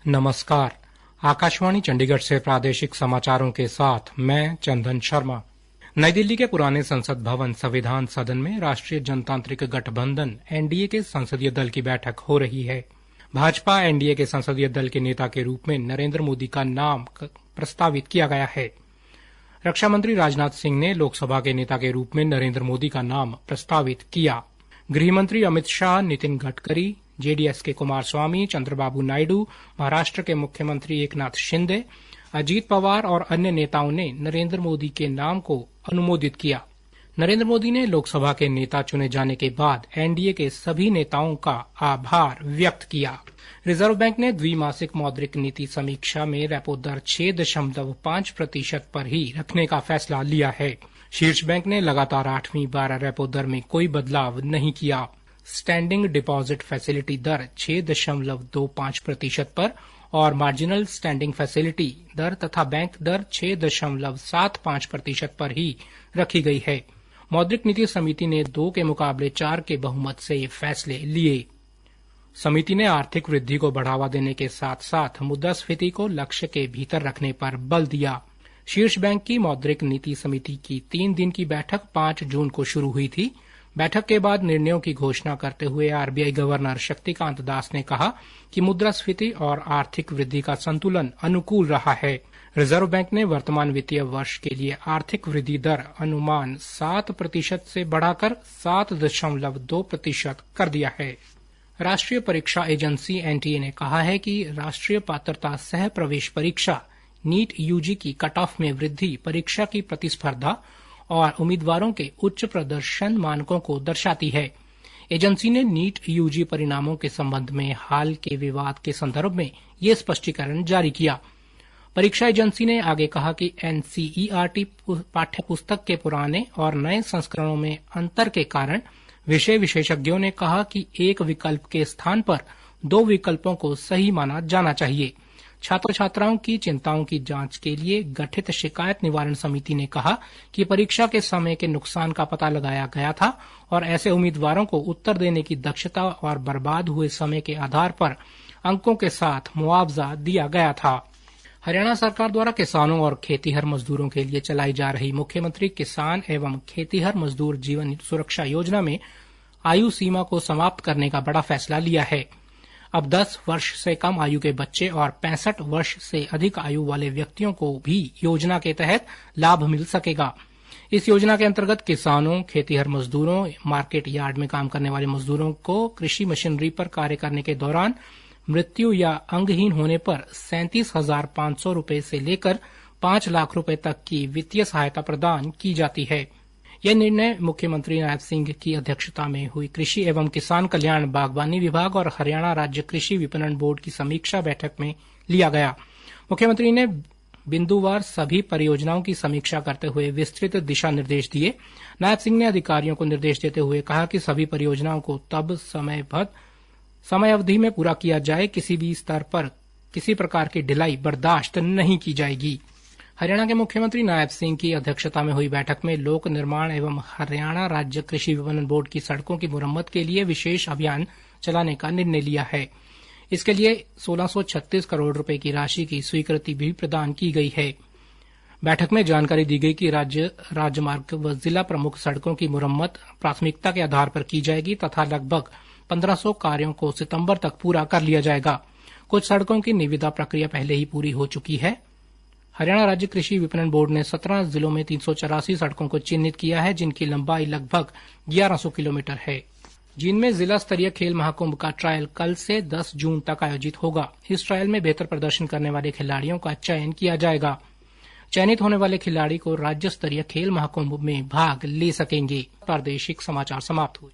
नमस्कार। आकाशवाणी चंडीगढ़ से प्रादेशिक समाचारों के साथ मैं चंदन शर्मा। नई दिल्ली के पुराने संसद भवन संविधान सदन में राष्ट्रीय जनतांत्रिक गठबंधन एनडीए के संसदीय दल की बैठक हो रही है। भाजपा एनडीए के संसदीय दल के नेता के रूप में नरेंद्र मोदी का नाम प्रस्तावित किया गया है। रक्षा मंत्री राजनाथ सिंह ने लोकसभा के नेता के रूप में नरेंद्र मोदी का नाम प्रस्तावित किया। गृह मंत्री अमित शाह, नितिन गडकरी, जेडीएस के कुमारस्वामी, चंद्रबाबू नायडू, महाराष्ट्र के मुख्यमंत्री एकनाथ शिंदे, अजीत पवार और अन्य नेताओं ने नरेंद्र मोदी के नाम को अनुमोदित किया। नरेंद्र मोदी ने लोकसभा के नेता चुने जाने के बाद एनडीए के सभी नेताओं का आभार व्यक्त किया। रिजर्व बैंक ने द्विमासिक मौद्रिक नीति समीक्षा में रेपो दर 6.5% पर ही रखने का फैसला लिया है। शीर्ष बैंक ने लगातार 8वीं बार रेपो दर में कोई बदलाव नहीं किया। स्टैंडिंग डिपॉजिट फैसिलिटी दर 6.25% पर और मार्जिनल स्टैंडिंग फैसिलिटी दर तथा बैंक दर 6.75% पर ही रखी गई है। मौद्रिक नीति समिति ने 2 के मुकाबले 4 के बहुमत से ये फैसले लिए। समिति ने आर्थिक वृद्धि को बढ़ावा देने के साथ साथ मुद्रास्फीति को लक्ष्य के भीतर रखने पर बल दिया। शीर्ष बैंक की मौद्रिक नीति समिति की 3 दिन की बैठक 5 जून को शुरू हुई थी। बैठक के बाद निर्णयों की घोषणा करते हुए आरबीआई गवर्नर शक्तिकांत दास ने कहा कि मुद्रास्फीति और आर्थिक वृद्धि का संतुलन अनुकूल रहा है। रिजर्व बैंक ने वर्तमान वित्तीय वर्ष के लिए आर्थिक वृद्धि दर अनुमान 7% से बढ़ाकर 7.2% कर दिया है। राष्ट्रीय परीक्षा एजेंसी एनटीए ने कहा है कि राष्ट्रीय पात्रता सह प्रवेश परीक्षा नीट यूजी की कट ऑफ में वृद्धि परीक्षा की प्रतिस्पर्धा और उम्मीदवारों के उच्च प्रदर्शन मानकों को दर्शाती है। एजेंसी ने नीट यूजी परिणामों के संबंध में हाल के विवाद के संदर्भ में ये स्पष्टीकरण जारी किया। परीक्षा एजेंसी ने आगे कहा कि एनसीईआरटी पाठ्यपुस्तक के पुराने और नए संस्करणों में अंतर के कारण विषय विशेषज्ञों ने कहा कि एक विकल्प के स्थान पर 2 विकल्पों को सही माना जाना चाहिए। छात्र छात्राओं की चिंताओं की जांच के लिए गठित शिकायत निवारण समिति ने कहा कि परीक्षा के समय के नुकसान का पता लगाया गया था और ऐसे उम्मीदवारों को उत्तर देने की दक्षता और बर्बाद हुए समय के आधार पर अंकों के साथ मुआवजा दिया गया था। हरियाणा सरकार द्वारा किसानों और खेतीहर मजदूरों के लिए चलाई जा रही मुख्यमंत्री किसान एवं खेतीहर मजदूर जीवन सुरक्षा योजना में आयु सीमा को समाप्त करने का बड़ा फैसला लिया है। अब 10 वर्ष से कम आयु के बच्चे और 65 वर्ष से अधिक आयु वाले व्यक्तियों को भी योजना के तहत लाभ मिल सकेगा। इस योजना के अंतर्गत किसानों, खेतीहर मजदूरों, मार्केट यार्ड में काम करने वाले मजदूरों को कृषि मशीनरी पर कार्य करने के दौरान मृत्यु या अंगहीन होने पर 37,500 रूपये से लेकर 5 लाख रूपये तक की वित्तीय सहायता प्रदान की जाती है। यह निर्णय मुख्यमंत्री नायब सिंह की अध्यक्षता में हुई कृषि एवं किसान कल्याण, बागवानी विभाग और हरियाणा राज्य कृषि विपणन बोर्ड की समीक्षा बैठक में लिया गया। मुख्यमंत्री ने बिंदुवार सभी परियोजनाओं की समीक्षा करते हुए विस्तृत दिशा निर्देश दिए। नायब सिंह ने अधिकारियों को निर्देश देते हुए कहा कि सभी परियोजनाओं को तब समय अवधि में पूरा किया जाए। किसी भी स्तर पर किसी प्रकार की ढिलाई बर्दाश्त नहीं की जाएगी। हरियाणा के मुख्यमंत्री नायब सिंह की अध्यक्षता में हुई बैठक में लोक निर्माण एवं हरियाणा राज्य कृषि विपणन बोर्ड की सड़कों की मुरम्मत के लिए विशेष अभियान चलाने का निर्णय लिया है। इसके लिए 1636 करोड़ रुपए की राशि की स्वीकृति भी प्रदान की गई है। बैठक में जानकारी दी गई कि राज्य राजमार्ग व जिला प्रमुख सड़कों की मुरम्मत प्राथमिकता के आधार पर की जाएगी तथा लगभग 1500 कार्यों को सितंबर तक पूरा कर लिया जाएगा। कुछ सड़कों की निविदा प्रक्रिया पहले ही पूरी हो चुकी है। हरियाणा राज्य कृषि विपणन बोर्ड ने 17 जिलों में 384 सड़कों को चिन्हित किया है, जिनकी लंबाई लगभग 1100 किलोमीटर है। जिनमें जिला स्तरीय खेल महाकुंभ का ट्रायल कल से 10 जून तक आयोजित होगा। इस ट्रायल में बेहतर प्रदर्शन करने वाले खिलाड़ियों का चयन किया जाएगा। चयनित होने वाले खिलाड़ी को राज्य स्तरीय खेल महाकुंभ में भाग ले सकेंगे। प्रादेशिक समाचार समाप्त हुए।